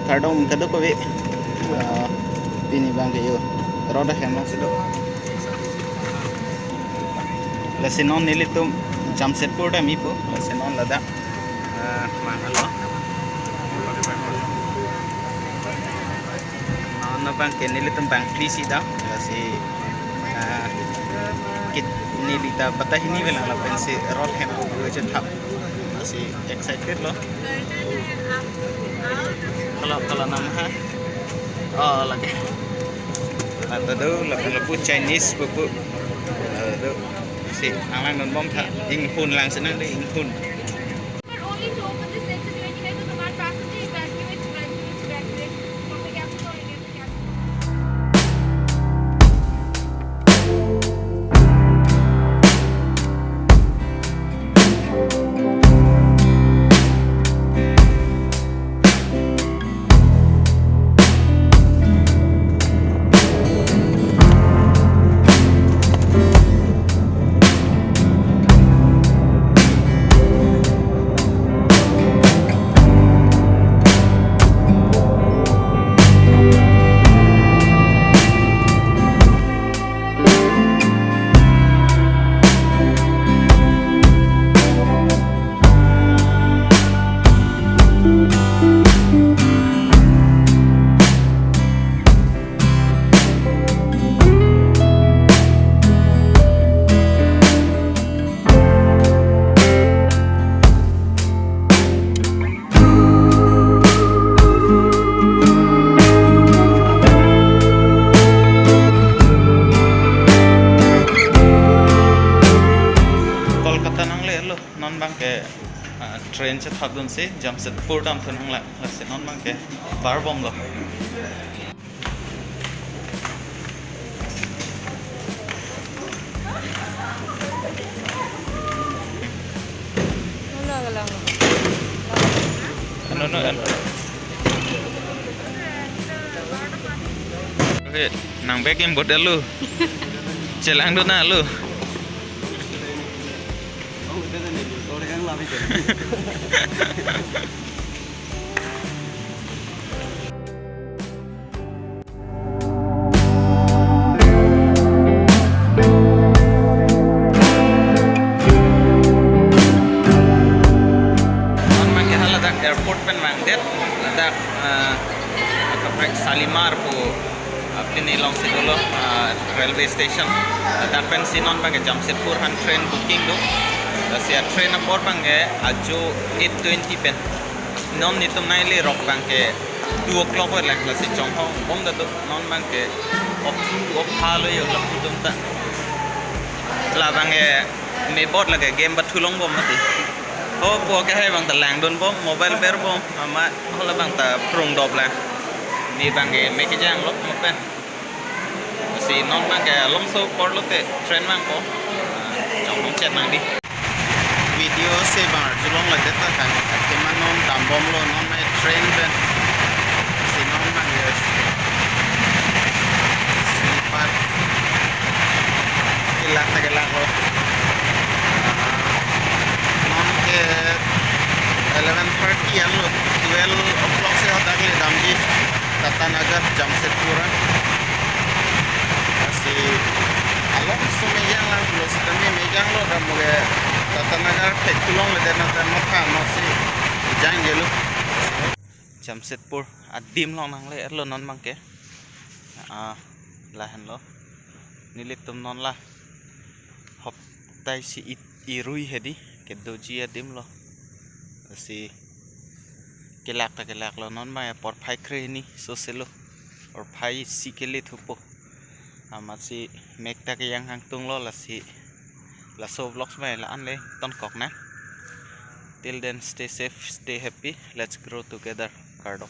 kadang kada ko we pini bang kayo roda hemang sido la sinon nilitum Jamshedpur da mi po la sinon lada mangalo no bang ke nilitum bang trisi da la si kit nilita patah ini belang la pensi rod hemang go je thap si excited lo kalau nama oh lagi atau tu lepas Chinese buku tu si orang non bom tak ing hun lang senang deh ing hun non bang ke train se thadun se Jamshedpur dam thun hangla se non bang ke bar bom lo no nang bekim bodel lu celang do na lu airport pen mangdet ada Salimar po apni long si dulu railway station ada pen sinon bang Jamshedpur han train booking do si train apor bang ajo 8:20 pen non nitum naile rock bang ke 2 o'clock or like la si chong ho bom da do non bang ke op halo yo la putum ta la bang me bot la ke game bat thulong bom mati oh buat ke hai bang telang don bom mobile ber bom ama hola bang ta prung dop la ni bang ke me ke jang lop mo pen si non bang ke lom so por lo te train bang ko chong mong chet nang di video se bang julong la deta kan ke man non dam bom lo non mai train ben si non bang ke sleeper kelak lo 11:30 yang lo 12 o'clock se hotak le damji Tatanagar Jamshedpur si along so mejang lang lo sedemi mejang lo ram ge Tatanagar petulong le dena mata no si jang gelu Jamshedpur adim long nang le lo non mang ke lahan lo nilitum non la hop tai si irui hedi ke doji adim lo si kelak lo non mai por phai kre ni so selo or phai si kele thupo ama si mekta ke yang hang tung lo la si la so vlogs mai la an le ton kok na till then stay safe stay happy let's grow together cardo